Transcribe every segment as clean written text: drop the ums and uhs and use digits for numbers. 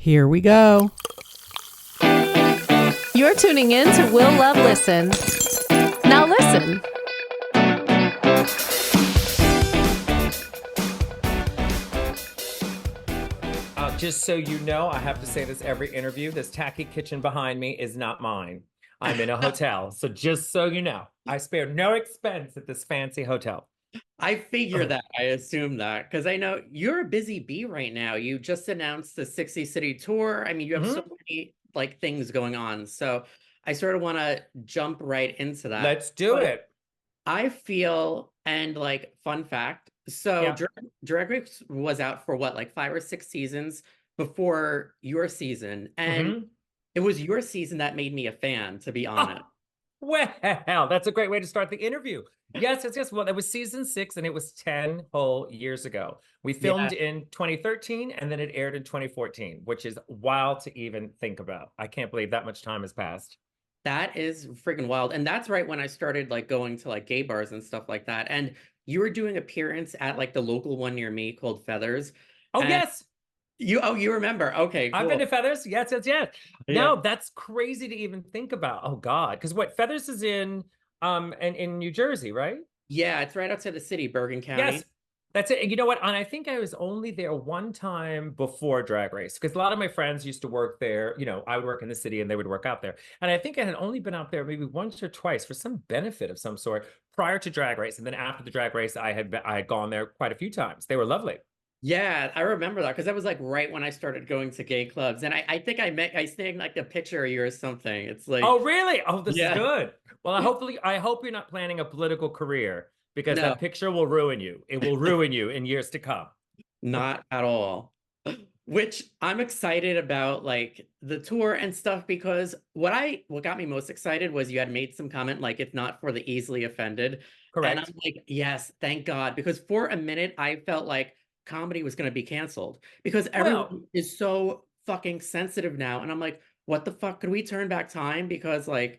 Here we go. You're tuning in to Will Love Listen. Now listen. Just so you know, I have to say this every interview. This tacky kitchen behind me is not mine. I'm in a hotel. So just so you know, I spare no expense at this fancy hotel. I figure that. I assume that because I know you're a busy bee right now. You just announced the 60 city tour. I mean, you have so many like things going on. So I sort of want to jump right into that. Let's do it. I feel, and like, fun fact. So Yeah. Drag Race was out for what, like 5 or 6 seasons before your season. And it was your season that made me a fan, to be honest. Well, that's a great way to start the interview. Yes. Well, it was season 6 and it was 10 whole years ago. We filmed in 2013 and then it aired in 2014, which is wild to even think about. I can't believe that much time has passed. That is freaking wild. And that's right when I started like going to like gay bars and stuff like that. And you were doing appearance at like the local one near me called Feathers. Oh, and yes. You remember. Okay, cool. I've been to Feathers. Yes. No, that's crazy to even think about. Oh God. Because what Feathers is in in New Jersey, right? Yeah, it's right outside the city, Bergen County. Yes. That's it. And you know what? And I think I was only there one time before Drag Race because a lot of my friends used to work there. You know, I would work in the city and they would work out there. And I think I had only been out there maybe once or twice for some benefit of some sort prior to Drag Race. And then after the Drag Race, I had gone there quite a few times. They were lovely. Yeah, I remember that because that was like right when I started going to gay clubs. And I think I snagged like a picture of you or something. It's like, oh, really? Oh, this is good. Well, I hope you're not planning a political career because that picture will ruin you. It will ruin you in years to come. Not at all. Which I'm excited about, like the tour and stuff, because what got me most excited was you had made some comment like it's not for the easily offended. Correct. And I'm like, yes, thank God, because for a minute I felt like comedy was going to be canceled because everyone is so fucking sensitive now, and I'm like, what the fuck? Could we turn back time? Because like,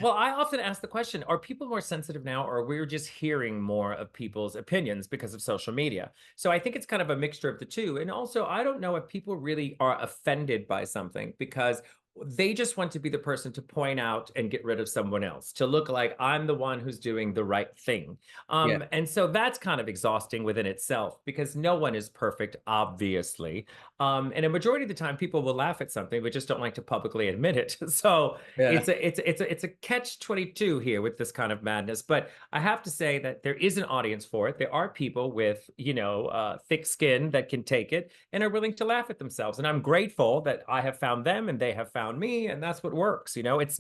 well, I often ask the question, are people more sensitive now or we're just hearing more of people's opinions because of social media? So I think it's kind of a mixture of the two. And also, I don't know if people really are offended by something because they just want to be the person to point out and get rid of someone else, to look like I'm the one who's doing the right thing. And so that's kind of exhausting within itself because no one is perfect, obviously. And a majority of the time people will laugh at something, but just don't like to publicly admit it. So it's a catch-22 here with this kind of madness. But I have to say that there is an audience for it. There are people with, thick skin that can take it and are willing to laugh at themselves. And I'm grateful that I have found them and they have found me, and that's what works. It's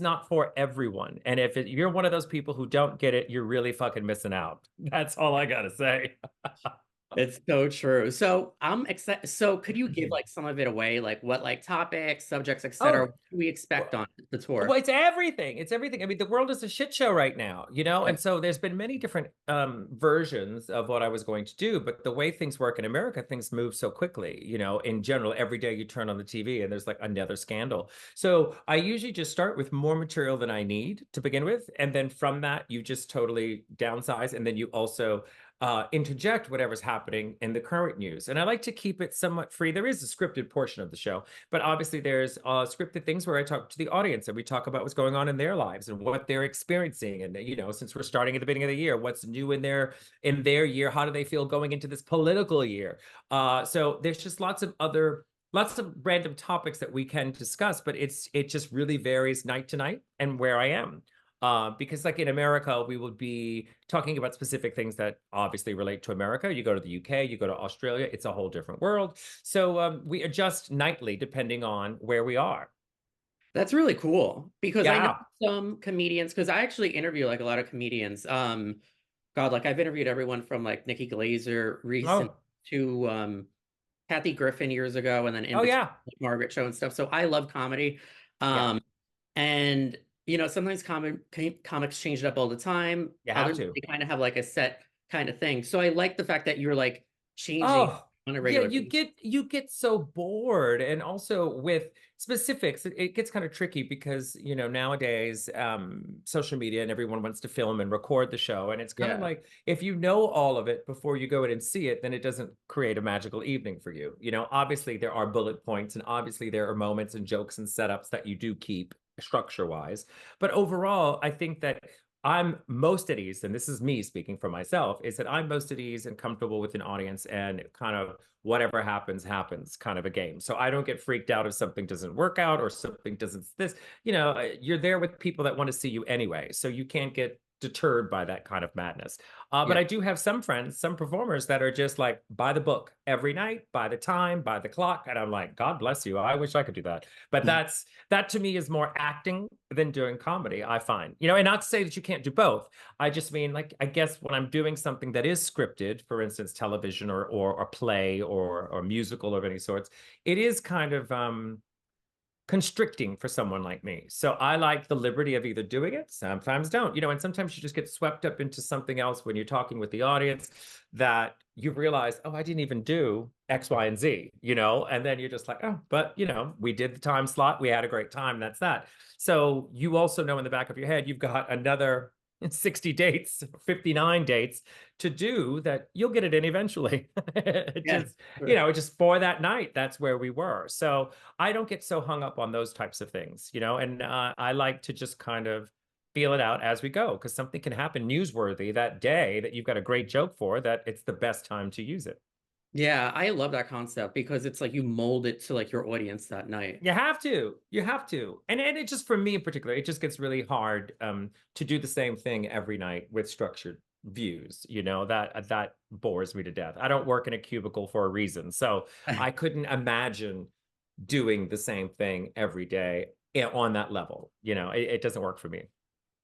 not for everyone. And if you're one of those people who don't get it, you're really fucking missing out. That's all I gotta say. It's so true. So I'm excited. So could you give like some of it away, like what like topics, subjects, etc. What do we expect on the tour? Well, it's everything. It's everything. I mean, the world is a shit show right now, and so there's been many different versions of what I was going to do. But the way things work in America, things move so quickly. In general, every day you turn on the TV and there's like another scandal. So I usually just start with more material than I need to begin with, and then from that you just totally downsize, and then you also interject whatever's happening in the current news. And I like to keep it somewhat free. There is a scripted portion of the show, but obviously there's scripted things where I talk to the audience and we talk about what's going on in their lives and what they're experiencing. And, since we're starting at the beginning of the year, what's new in their year? How do they feel going into this political year? So there's just lots of random topics that we can discuss, but it just really varies night to night and where I am. Because like in America, we will be talking about specific things that obviously relate to America. You go to the UK, you go to Australia, it's a whole different world. So we adjust nightly depending on where we are. That's really cool because I know some comedians, because I actually interview like a lot of comedians. Like I've interviewed everyone from like Nikki Glazer recent to Kathy Griffin years ago, and then Margaret Cho and stuff. So I love comedy. And sometimes comics change it up all the time. You have to. They kind of have like a set kind of thing. So I like the fact that you're like changing on a Yeah, regular basis. you get so bored, and also with specifics, it gets kind of tricky because nowadays social media and everyone wants to film and record the show, and it's kind of Yeah. like if you know all of it before you go in and see it, then it doesn't create a magical evening for you. Obviously there are bullet points, and obviously there are moments and jokes and setups that you do keep structure wise, but overall, I think that I'm most at ease, and this is me speaking for myself, is that I'm most at ease and comfortable with an audience and kind of whatever happens, happens kind of a game. So I don't get freaked out if something doesn't work out or something doesn't this, you're there with people that want to see you anyway. So you can't get deterred by that kind of madness. But Yeah. I do have some friends, some performers that are just like by the book every night, by the time, by the clock. And I'm like, God bless you. I wish I could do that. But that to me is more acting than doing comedy, I find. And not to say that you can't do both. I just mean, like, I guess when I'm doing something that is scripted, for instance, television or play or musical of any sorts, it is kind of constricting for someone like me. So I like the liberty of either doing it, sometimes don't, and sometimes you just get swept up into something else when you're talking with the audience that you realize, oh, I didn't even do X, Y, and Z, and then you're just like, oh, but we did the time slot, we had a great time, that's that. So you also know in the back of your head, you've got another 60 dates, 59 dates to do that you'll get it in eventually. Yeah. Just for that night, that's where we were. So I don't get so hung up on those types of things, and I like to just kind of feel it out as we go, because something can happen newsworthy that day that you've got a great joke for, that it's the best time to use it. Yeah, I love that concept because it's like you mold it to like your audience that night. You have to. You have to. And it just, for me in particular, it just gets really hard to do the same thing every night with structured views. That bores me to death. I don't work in a cubicle for a reason. So I couldn't imagine doing the same thing every day on that level. It doesn't work for me.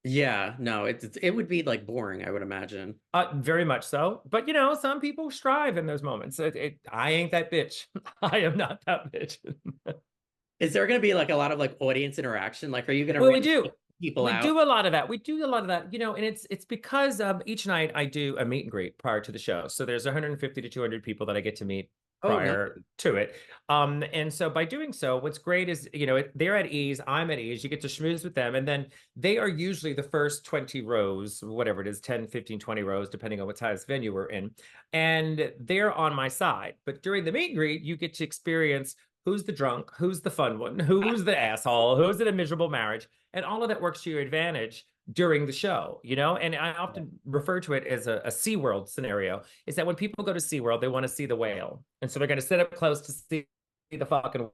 Yeah, no, it would be like boring, I would imagine. Very much so. But some people strive in those moments. I ain't that bitch. I am not that bitch. Is there going to be like a lot of like audience interaction? Like, are you going to Well, we rent do. people We out? do a lot of that. We do a lot of that, and it's because each night I do a meet and greet prior to the show. So there's 150 to 200 people that I get to meet Oh, no. prior to it. And so by doing so, what's great is, they're at ease, I'm at ease, you get to schmooze with them. And then they are usually the first 20 rows, whatever it is, 10, 15, 20 rows, depending on what size venue we're in. And they're on my side. But during the meet and greet, you get to experience who's the drunk, who's the fun one, who's the asshole, who's in a miserable marriage. And all of that works to your advantage during the show, And I often refer to it as a SeaWorld scenario, is that when people go to SeaWorld, they want to see the whale. And so they're going to sit up close to see the fucking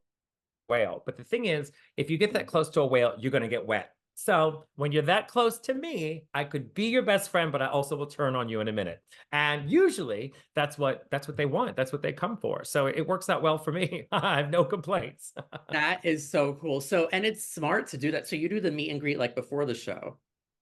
whale. But the thing is, if you get that close to a whale, you're going to get wet. So when you're that close to me, I could be your best friend, but I also will turn on you in a minute. And usually that's what they want. That's what they come for. So it works out well for me. I have no complaints. That is so cool. So, and it's smart to do that. So you do the meet and greet like before the show.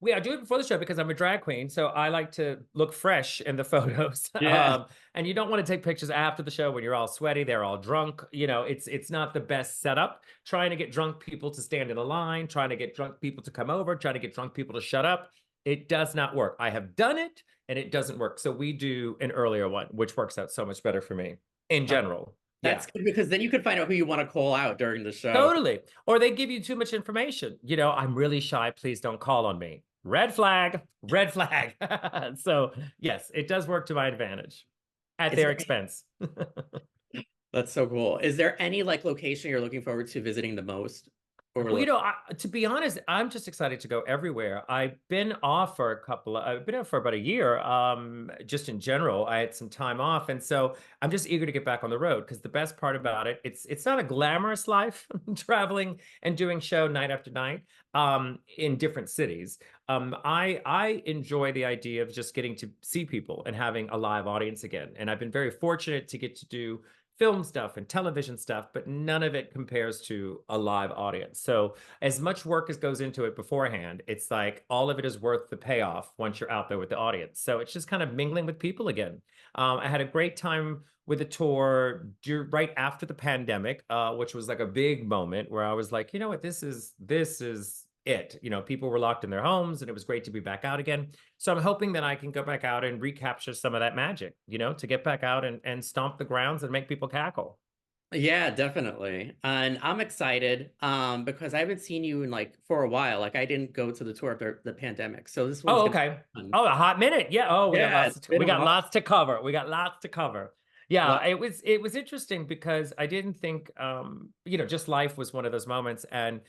I do it before the show because I'm a drag queen, so I like to look fresh in the photos. Yeah. And you don't want to take pictures after the show when you're all sweaty, they're all drunk. It's not the best setup. Trying to get drunk people to stand in a line, trying to get drunk people to come over, trying to get drunk people to shut up. It does not work. I have done it and it doesn't work. So we do an earlier one, which works out so much better for me in general. That's good because then you can find out who you want to call out during the show. Totally. Or they give you too much information. I'm really shy. Please don't call on me. Red flag, red flag. So yes, it does work to my advantage at their expense. That's so cool. Is there any like location you're looking forward to visiting the most? Or Well, to be honest, I'm just excited to go everywhere. I've been off for about a year. Just in general, I had some time off. And so I'm just eager to get back on the road because the best part about it, it's not a glamorous life traveling and doing show night after night in different cities. I enjoy the idea of just getting to see people and having a live audience again. And I've been very fortunate to get to do film stuff and television stuff, but none of it compares to a live audience. So as much work as goes into it beforehand, it's like all of it is worth the payoff once you're out there with the audience. So it's just kind of mingling with people again. I had a great time with a tour right after the pandemic, which was like a big moment where I was like, you know what, this is it. You know, people were locked in their homes and it was great to be back out again. So I'm hoping that I can go back out and recapture some of that magic, you know, to get back out and stomp the grounds and make people cackle. Yeah, definitely. And I'm excited because I haven't seen you in like for a while. Like I didn't go to the tour after the pandemic. So this one's Oh, gonna be okay. fun. Oh, a hot minute. Yeah. Oh, Yeah, it's been we a got while. lots to cover. We got lots to cover. Well, Yeah, it was interesting because I didn't think you know, just life was one of those moments. And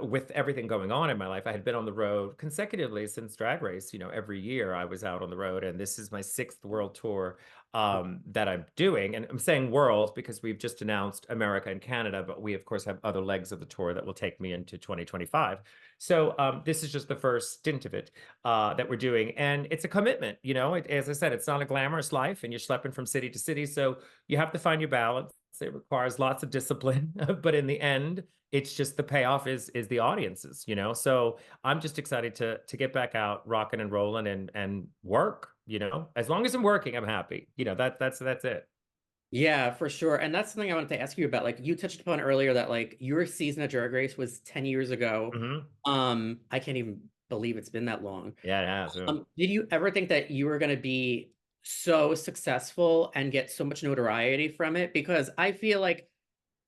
with everything going on in my life, I had been on the road consecutively since Drag Race. You know, every year I was out on the road, and this is my 6th world tour that I'm doing. And I'm saying world because we've just announced America and Canada, but we of course have other legs of the tour that will take me into 2025. So this is just the first stint of it that we're doing. And it's a commitment, you know, as I said, it's not a glamorous life and you're schlepping from city to city. So you have to find your balance. It requires lots of discipline, but in the end, it's just the payoff is the audiences, you know? So I'm just excited to get back out, rocking and rolling and work, you know? As long as I'm working, I'm happy. You know, that's it. yeah, for sure. And that's something I wanted to ask you about. Like you touched upon earlier that like your season of Drag Race was 10 years ago. Hmm. I can't even believe it's been that long. Yeah, it has. Yeah. Did you ever think that you were going to be so successful and get so much notoriety from it? Because I feel like,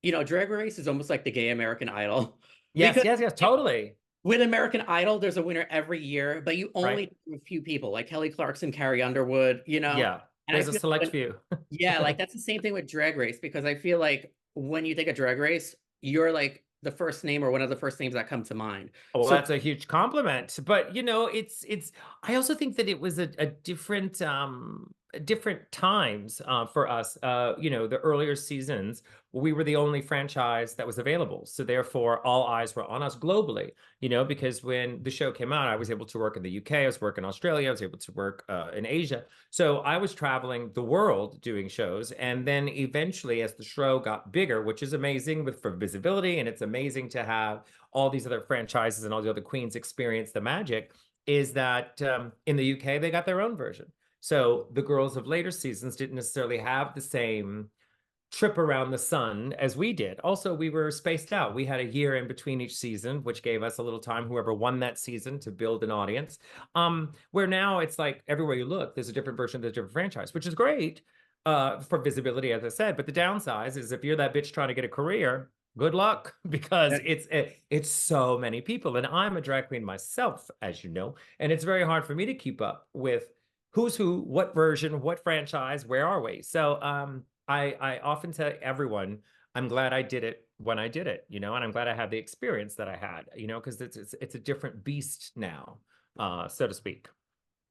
you know, Drag Race is almost like the gay American Idol. Yes, Because yes, yes, totally. with American Idol, there's a winner every year, but you Right. only do a few people, like Kelly Clarkson, Carrie Underwood, you know? Yeah. And I There's a feel select like, few. yeah, like that's the same thing with Drag Race, because I feel like when you think of Drag Race, you're like the first name or one of the first names that come to mind. Well, So that's a huge compliment. But you know, it's I also think that it was a different times for us. You know, the earlier seasons, we were the only franchise that was available. So therefore all eyes were on us globally, you know, because when the show came out, I was able to work in the UK, I was working in Australia, I was able to work in Asia. So I was traveling the world doing shows. And then eventually, as the show got bigger, which is amazing with for visibility, and it's amazing to have all these other franchises and all the other queens experience the magic, is that in the UK, they got their own version. So the girls of later seasons didn't necessarily have the same trip around the sun as we did. Also, we were spaced out. We had a year in between each season, which gave us a little time, whoever won that season, to build an audience. Where now it's like everywhere you look, there's a different version of the different franchise, which is great for visibility, as I said. But the downside is if you're that bitch trying to get a career, good luck, because it's so many people. And I'm a drag queen myself, as you know, and it's very hard for me to keep up with who's who, what version, what franchise, where are we? So I often tell everyone, I'm glad I did it when I did it, you know, and I'm glad I had the experience that I had, you know, because it's a different beast now, so to speak.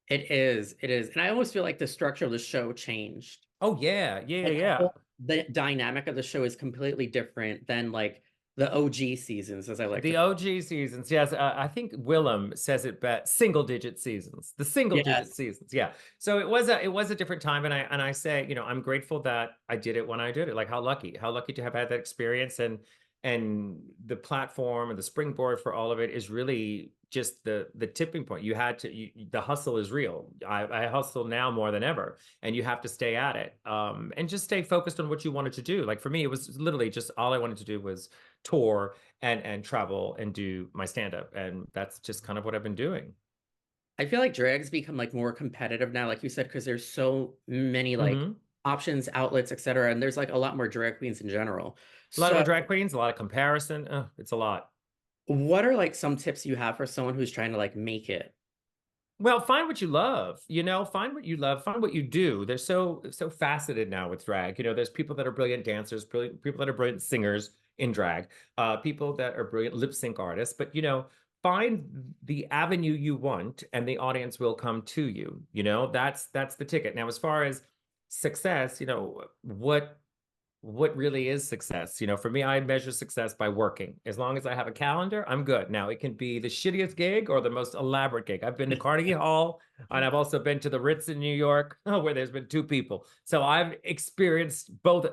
it is, it is. And I almost feel like the structure of the show changed. Oh yeah, yeah, Like yeah. the dynamic of the show is completely different than like the OG seasons, as I like to The call OG seasons, yes. I think Willem says it best. Single digit seasons, the single it. digit Yes. seasons. Yeah. So it was a different time, and I say, you know, I'm grateful that I did it when I did it. Like how lucky to have had that experience, and the platform and the springboard for all of it is really just the tipping point. You had to the hustle is real. I hustle now more than ever, and you have to stay at it, and just stay focused on what you wanted to do. Like for me, it was literally just all I wanted to do was tour and travel and do my stand up, and that's just kind of what I've been doing. I feel like drag's become like more competitive now, like you said, because there's so many like Hmm. options, outlets, etc. And there's like a lot more drag queens in general. A lot So more drag queens, a lot of comparison. It's a lot. what are like some tips you have for someone who's trying to like make it? Well, find what you love, you know, find what you love, find what you do. They're so faceted now with drag. You know, there's people that are brilliant dancers, brilliant people that are brilliant singers in drag, people that are brilliant lip sync artists, but you know, find the avenue you want and the audience will come to you. You know, that's the ticket. Now, as far as success, you know, what really is success? You know, for me, I measure success by working. As long as I have a calendar, I'm good. Now, it can be the shittiest gig or the most elaborate gig. I've been to Carnegie Hall, and I've also been to the Ritz in New York, where there's been 2 people. So I've experienced both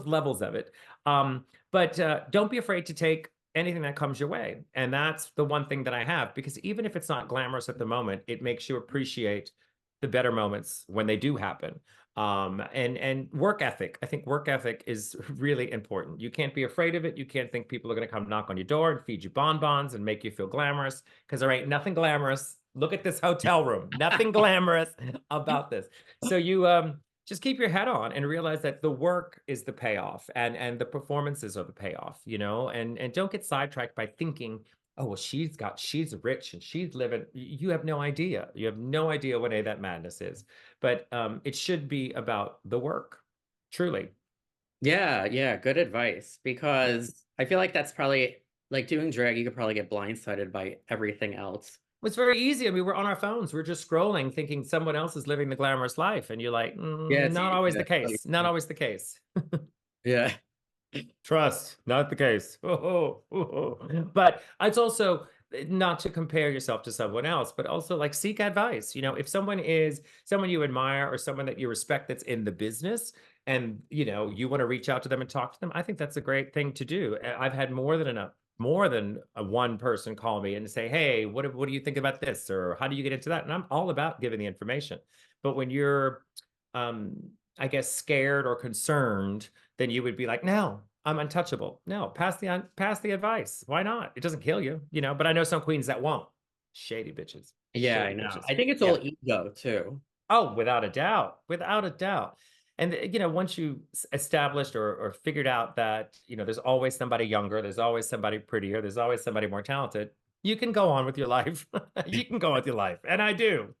levels of it. But don't be afraid to take anything that comes your way. And that's the one thing that I have, because even if it's not glamorous at the moment, it makes you appreciate the better moments when they do happen. And work ethic. I think work ethic is really important. You can't be afraid of it. You can't think people are going to come knock on your door and feed you bonbons and make you feel glamorous, because there ain't nothing glamorous. Look at this hotel room. Nothing glamorous about this. So you just keep your head on and realize that the work is the payoff, and the performances are the payoff, you know, and don't get sidetracked by thinking, oh, well, she's rich and she's living. You have no idea. You have no idea what any of that madness is. But it should be about the work, truly. Yeah, yeah, good advice. Because I feel like that's probably like doing drag, you could probably get blindsided by everything else. It's very easy. I mean, we're on our phones. We're just scrolling, thinking someone else is living the glamorous life. And you're like, Yeah, it's not easy always the to tell case. Not you. always the case. Yeah. Trust, not the case. But it's also not to compare yourself to someone else, but also like seek advice. You know, if someone is someone you admire or someone that you respect that's in the business, and you know, you want to reach out to them and talk to them, I think that's a great thing to do. I've had more than one person call me and say, hey, what do you think about this? Or how do you get into that? And I'm all about giving the information. But when you're I guess scared or concerned, then you would be like, no, I'm untouchable. No, pass the advice. Why not? It doesn't kill you, you know. But I know some queens that won't. Shady bitches. Yeah, I Shady know. bitches. I think it's Yeah. all ego too. Oh, without a doubt. Without a doubt. And you know, once you established or figured out that, you know, there's always somebody younger, there's always somebody prettier, there's always somebody more talented, you can go on with your life. You can go on with your life. And I do.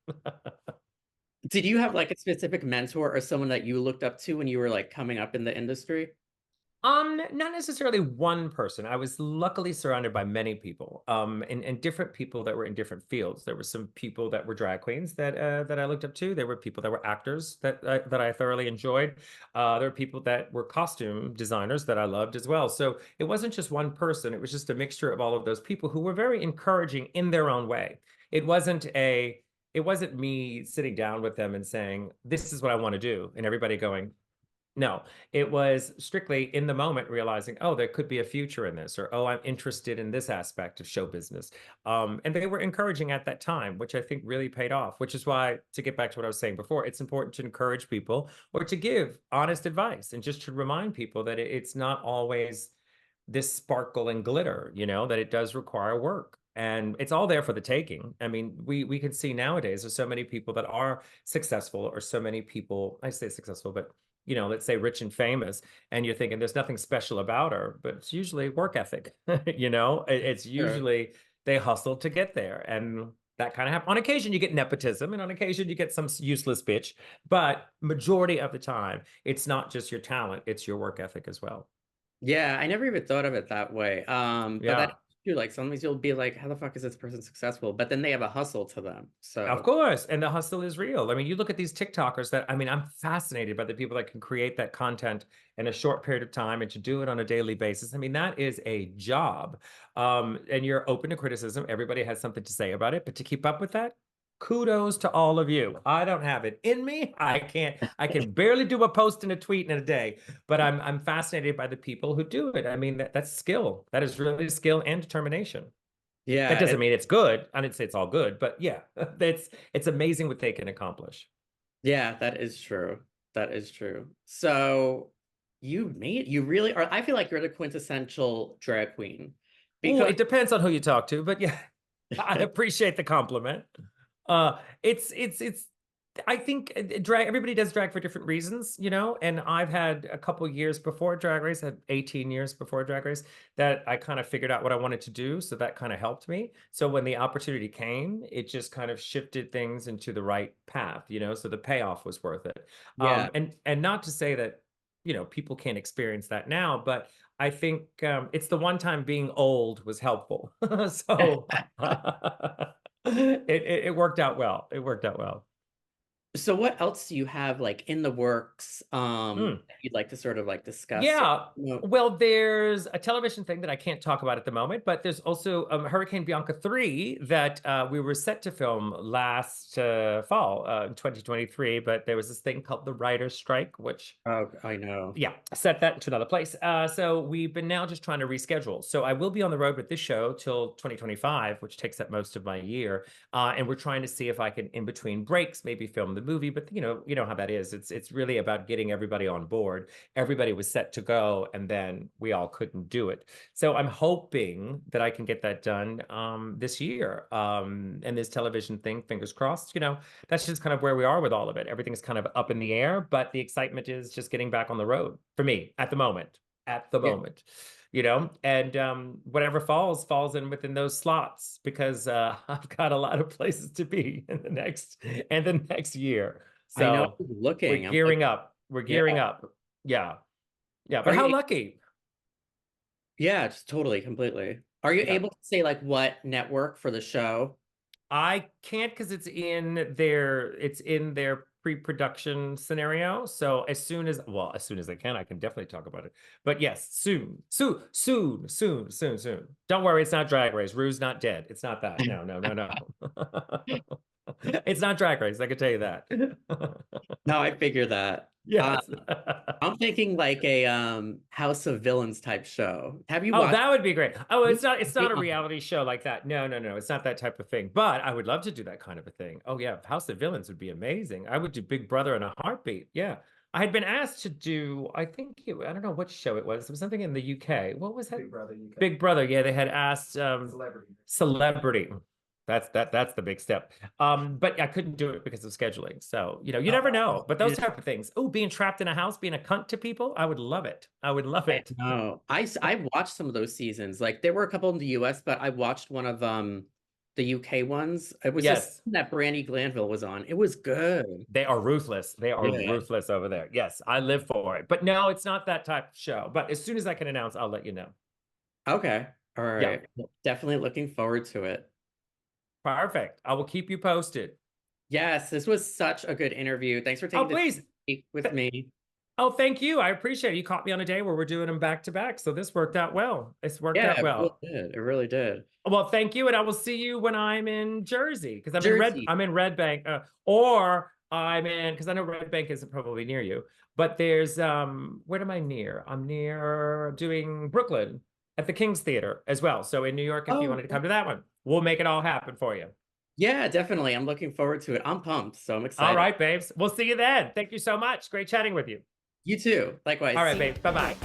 Did you have like a specific mentor or someone that you looked up to when you were like coming up in the industry? Not necessarily one person. I was luckily surrounded by many people, and different people that were in different fields. There were some people that were drag queens that I looked up to. There were people that were actors that I thoroughly enjoyed. There were people that were costume designers that I loved as well. So it wasn't just one person. It was just a mixture of all of those people who were very encouraging in their own way. It wasn't me sitting down with them and saying, this is what I want to do, and everybody going, no, it was strictly in the moment realizing, oh, there could be a future in this, or oh, I'm interested in this aspect of show business. And they were encouraging at that time, which I think really paid off, which is why, to get back to what I was saying before, it's important to encourage people or to give honest advice and just to remind people that it's not always this sparkle and glitter, you know, that it does require work. And it's all there for the taking. I mean, we can see nowadays there's so many people that are successful, or so many people, I say successful, but you know, let's say rich and famous, and you're thinking there's nothing special about her, but it's usually work ethic. You know, it's Sure. usually they hustle to get there. And that kind of happens. On occasion, you get nepotism, and on occasion, you get some useless bitch. But majority of the time, it's not just your talent, it's your work ethic as well. Yeah, I never even thought of it that way. But Yeah. that's true. Like sometimes you'll be like, how the fuck is this person successful? But then they have a hustle to them. Of So course. And the hustle is real. I mean, you look at these TikTokers that, I mean, I'm fascinated by the people that can create that content in a short period of time and to do it on a daily basis. I mean, that is a job. And you're open to criticism. Everybody has something to say about it. But to keep up with that, kudos to all of you. I don't have it in me. I can barely do a post and a tweet in a day, but I'm fascinated by the people who do it. I mean, that's skill. That is really skill and determination. That yeah, doesn't mean it's good. I didn't say it's all good, but yeah, it's amazing what they can accomplish. yeah, that is true. That is true. So you really are. I feel like you're the quintessential drag queen Oh, because it depends on who you talk to, but yeah, I appreciate the compliment. It's I think drag, everybody does drag for different reasons, you know, and I've had a couple years before Drag Race, I had 18 years before Drag Race, that I kind of figured out what I wanted to do. So that kind of helped me. So when the opportunity came, it just kind of shifted things into the right path, you know, so the payoff was worth it. yeah, And not to say that, you know, people can't experience that now, but I think it's the one time being old was helpful. So it worked out well. It worked out well. so what else do you have like in the works Mm. that you'd like to sort of like discuss? Yeah. No. Well, there's a television thing that I can't talk about at the moment, but there's also Hurricane Bianca 3 that we were set to film last fall, 2023, but there was this thing called the writer's strike, which Oh, I know. yeah, set that to another place. So we've been now just trying to reschedule. So I will be on the road with this show till 2025, which takes up most of my year. And we're trying to see if I can, in between breaks, maybe film the movie, but you know how that is. It's really about getting everybody on board. Everybody was set to go, and then we all couldn't do it. So I'm hoping that I can get that done this year. And this television thing, fingers crossed, that's just kind of where we are with all of it. Everything's kind of up in the air, but the excitement is just getting back on the road for me at the moment. And whatever falls in within those slots, because I've got a lot of places to be in the next year. So I know, looking, we're gearing up. We're gearing up. Yeah. But how lucky? Yeah, just totally, completely. Are you able to say like what network for the show? I can't, because it's in their pre-production scenario. So as soon as I can definitely talk about it. But yes, soon. Don't worry, it's not Drag Race. Rue's not dead. It's not that. No. It's not Drag Race, I can tell you that. No, I figure that. Yes. I'm thinking like a House of Villains type show. Have you watched? That would be great. Oh, it's not a reality show like that. No. It's not that type of thing. But I would love to do that kind of a thing. Oh yeah, House of Villains would be amazing. I would do Big Brother in a heartbeat. Yeah. I had been asked to do, I don't know what show it was. It was something in the UK. What was that? Big Brother UK. Big Brother. Yeah, they had asked Celebrity. That's the big step. But I couldn't do it because of scheduling. So, you never know. But those type of things. Oh, being trapped in a house, being a cunt to people, I would love it. I would love it. No, I watched some of those seasons. Like there were a couple in the US, but I watched one of the UK ones. It was just that Brandy Glanville was on. It was good. They are ruthless. They are ruthless over there. Yes, I live for it. But no, it's not that type of show. But as soon as I can announce, I'll let you know. Okay. All right. Yeah. Definitely looking forward to it. Perfect. I will keep you posted. Yes, this was such a good interview. Thanks for taking the time to speak with me. Oh, thank you. I appreciate it. You caught me on a day where we're doing them back to back. So this worked out well. It really did. Well, thank you. And I will see you when I'm in Jersey, because I'm in Red Bank, or I'm in, because I know Red Bank isn't probably near you, but there's, what am I near? I'm near doing Brooklyn at the King's Theater as well. So in New York, if you wanted to come to that one, we'll make it all happen for you. Yeah, definitely. I'm looking forward to it. I'm pumped, so I'm excited. All right, babes. We'll see you then. Thank you so much. Great chatting with you. You too. Likewise. All right, babe. Bye-bye.